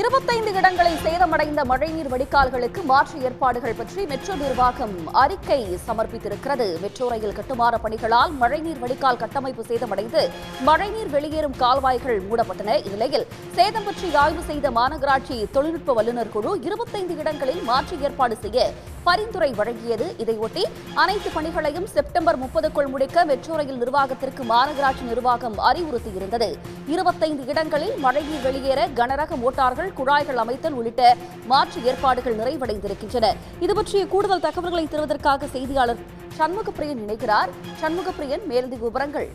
25 இடங்களில் சேதமடைந்த மழைநீர் வடிகால்களுக்கு மாற்று ஏற்பாடுகள் பற்றி மெட்ரோ நிர்வாகம் அறிக்கை சமர்ப்பித்திருக்கிறது. மெட்ரோ ரயில் கட்டுமான பணிகளால் மழைநீர் வடிகால் கட்டமைப்பு சேதமடைந்து மழைநீர் வெளியேறும் கால்வாய்கள் மூடப்பட்டன. இந்நிலையில் சேதம் பற்றி ஆய்வு செய்த மாநகராட்சி தொழில்நுட்ப வல்லுநர் குழு 25 இடங்களில் மாற்று ஏற்பாடு செய்ய பரிந்துரை வழங்கியது. இதையொட்டி அனைத்து பணிகளையும் செப்டம்பர் 30க்குள் முடிக்க மெட்ரோ ரயில் நிர்வாகத்திற்கு மாநகராட்சி நிர்வாகம் அறிவுறுத்தியிருந்தது. 25 இடங்களில் மழைநீர் வெளியேற கனரக மோட்டார்கள், குழாய்கள் அமைத்தல் உள்ளிட்ட மாற்று ஏற்பாடுகள் நிறைவடைந்திருக்கின்றன. இதுபற்றிய கூடுதல் தகவல்களை தருவதற்காக செய்தியாளர் சண்முகப்பிரியன் இணைக்கிறார். சண்முகப்பிரியன், மேலதிக விவரங்கள்.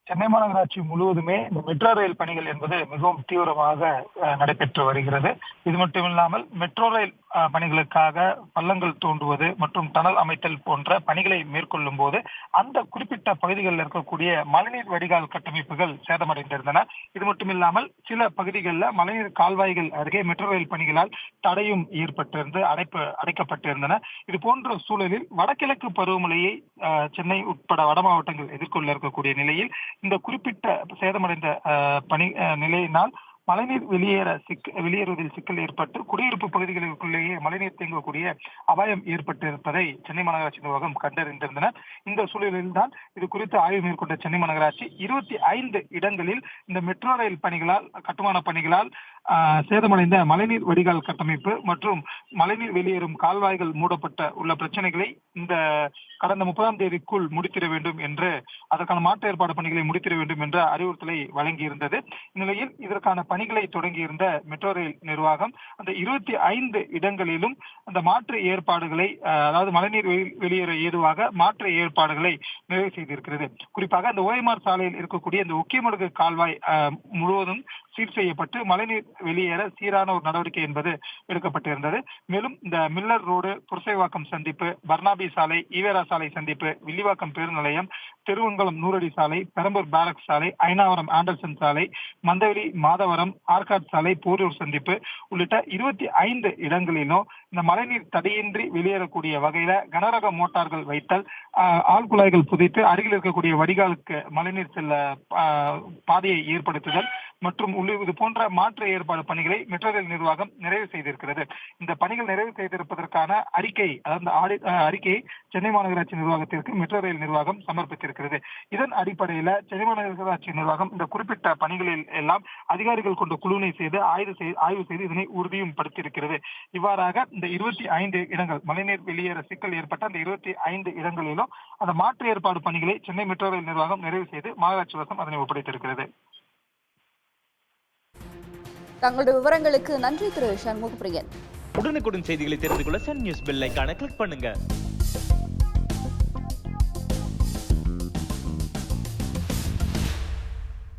சென்னை மாநகராட்சி முழுவதுமே இந்த மெட்ரோ ரயில் பணிகள் என்பது மிகவும் தீவிரமாக நடைபெற்று வருகிறது. இது மட்டுமில்லாமல் மெட்ரோ ரயில் பணிகளுக்காக பள்ளங்கள் தோண்டுவது மற்றும் டனல் அமைத்தல் போன்ற பணிகளை மேற்கொள்ளும் போது அந்த குறிப்பிட்ட பகுதிகளில் இருக்கக்கூடிய மழைநீர் வடிகால் கட்டமைப்புகள் சேதமடைந்திருந்தன. இது மட்டுமில்லாமல் சில பகுதிகளில் மழைநீர் கால்வாய்கள் அருகே மெட்ரோ ரயில் பணிகளால் தடையும் ஏற்பட்டிருந்து அடைக்கப்பட்டிருந்தன. இது போன்ற சூழலில் வடகிழக்கு பருவமழையை சென்னை உட்பட வட மாவட்டங்கள் எதிர்கொள்ள இருக்கக்கூடிய நிலையில் இந்த குறிப்பிட்ட சேதமடைந்த பணி நிலையினால் மழைநீர் வெளியேறுவதில் சிக்கல் ஏற்பட்டு குடியிருப்பு பகுதிகளுக்குள்ளேயே மழைநீர் தேங்கக்கூடிய அபாயம் ஏற்பட்டிருப்பதை சென்னை மாநகராட்சி நிர்வாகம் கண்டறிந்திருந்தனர். இந்த சூழலில்தான் இது குறித்து ஆய்வு மேற்கொண்ட சென்னை மாநகராட்சி 25 இடங்களில் இந்த மெட்ரோ ரயில் பணிகளால் கட்டுமான பணிகளால் சேதமடைந்த மழைநீர் வடிகால் கட்டமைப்பு மற்றும் மழைநீர் வெளியேறும் கால்வாய்கள் மூடப்பட்ட உள்ள பிரச்சனைகளை இந்த கடந்த 30ஆம் தேதிக்குள் முடித்திட வேண்டும் என்று, அதற்கான மாற்று ஏற்பாடு பணிகளை முடித்திட வேண்டும் என்ற அறிவுறுத்தலை வழங்கியிருந்தது. இந்நிலையில் இதற்கான பணிகளை தொடங்கியிருந்த மெட்ரோ ரயில் நிர்வாகம் அந்த 25 இடங்களிலும் அந்த மாற்று ஏற்பாடுகளை, அதாவது மழைநீர் வெளியேற ஏதுவாக மாற்று ஏற்பாடுகளை நிறைவு செய்திருக்கிறது. குறிப்பாக அந்த OMR சாலையில் இருக்கக்கூடிய இந்த உக்கியமடுகு கால்வாய் முழுவதும் சீர் செய்யப்பட்டு மழைநீர் வெளியேற சீரான ஒரு நடவடிக்கை என்பது எடுக்கப்பட்டிருந்தது. மேலும் இந்த மில்லர் ரோடு, புரசைவாக்கம் சந்திப்பு, பர்னாபி சாலை, ஈவேரா சாலை சந்திப்பு, வில்லிவாக்கம் பேருந்து நிலையம், திருவங்கலம் நூறடி சாலை, பெரம்பூர் பாரக் சாலை, ஐனாவரம் ஆண்டர்சன் சாலை, மந்தவெளி மாதவரம் ஆர்காட் சாலை, போரூர் சந்திப்பு உள்ளிட்ட 25 இடங்களிலும் இந்த மழைநீர் தடையின்றி வெளியேறக்கூடிய வகையில கனரக மோட்டார்கள் வைத்தல், ஆழ்குழாய்கள் புதைத்து அருகில் இருக்கக்கூடிய வடிகாலுக்கு மழைநீர் செல்ல பாதையை ஏற்படுத்துதல் மற்றும் இது போன்ற மாற்று ஏற்பாடு பணிகளை மெட்ரோ ரயில் நிர்வாகம் நிறைவு செய்திருக்கிறது. இந்த பணிகள் நிறைவு செய்திருப்பதற்கான அறிக்கை, அதாவது அறிக்கையை சென்னை மாநகராட்சி நிர்வாகத்திற்கு மெட்ரோ ரயில் நிர்வாகம் சமர்ப்பித்திருக்கிறது. இதன் அடிப்படையில் சென்னை மாநகராட்சி நிர்வாகம் இந்த குறிப்பிட்ட பணிகளில் எல்லாம் அதிகாரிகள் கொண்ட குழுவினை செய்து ஆய்வு செய்து இதனை உறுதியும் படுத்தியிருக்கிறது. இவ்வாறாக இந்த 25 இடங்கள் மழைநீர் வெளியேற சிக்கல் ஏற்பட்ட அந்த 25 இடங்களிலும் அந்த மாற்று ஏற்பாடு பணிகளை சென்னை மெட்ரோ ரயில் நிர்வாகம் நிறைவு செய்து மாநகராட்சி வசம் அதனை ஒப்படைத்திருக்கிறது. தங்களுடைய விவரங்களுக்கு நன்றி திரு சண்முகப்பிரியன். உடனுக்குடன் செய்திகளை தெரிந்து கொள்ள சன் நியூஸ் பெல் ஐகானை கிளிக் பண்ணுங்க.